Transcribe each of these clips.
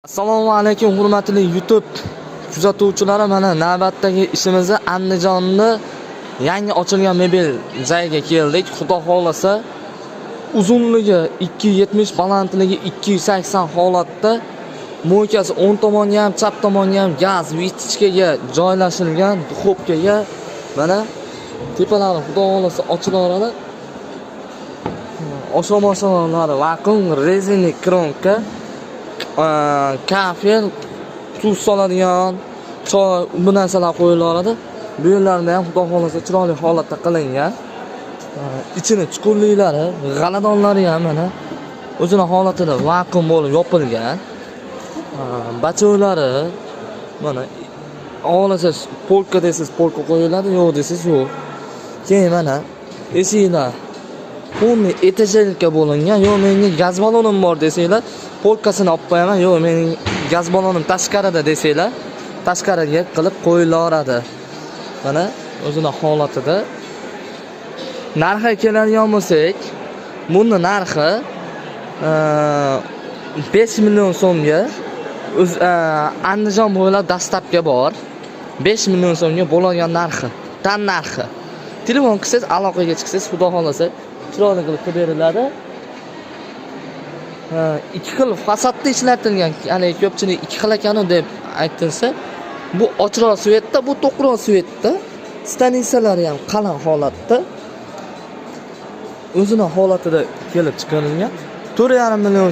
Assalomu alaykum hurmatli YouTube kuzatuvchilari, mana navbatdagi ishimizni Andijonda yangi ochilgan mebel joyiga keldik. Xudo xolasa uzunligi 270, balandligi 280 holatda, mo'ykasi o'ng tomonga ham, chap tomonga ham gaz vitichkaga joylashilgan duxovkaga mana tepalari xudo xolasa ochilaveradi. Oshxona vakuum rezina kronka, kafe, tuz soladigan, choy, bu narsalar qo'yilaveradi. Bu yerlarda ham xudo xolasa chiroyli holatda qilingan. Ichini chuqurliklari, g'aladonlari ham mana o'zining holatida vakuum bo'lib yopilgan. Bachoylari mana olasiz polka desiz polka qo'yiladi, yo'q desiz yo'q. Keyin mana esinglar Pulni etajelka bo'lingan. Yo'q, menga gaz balonim bor desanglar, polkasini olib qo'yaman. Yo'q, mening gaz balonim tashqarida desanglar, tashqariga qilib qo'yilaveradi. Mana o'zining holatida. Narxi keladigan bo'lsak, buni narxi 5 million so'mga Andijon bo'ylab dastlabki bor. 5 million so'mga bo'lgan narxi, tan narxi. Telefon qilsangiz, aloqaga chiqsangiz, xudo xolasa chiroyli qilib beriladi. Ikki xil fasadda ishlatilgan, ya'ni ko'pchilik ikki xil ekanu deb aytilsa, bu ochiroq svetda, bu to'qroq svetda. Stanitsalari ham qalin holatda. O'zining holatida kelib chiqarilgan. 4,5 million,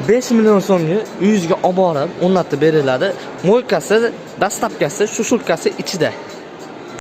5 million so'mga uyingizga olib borib, o'rnatib beriladi. Mo'ykasi, dastlabkasi, shushulkasi ichida.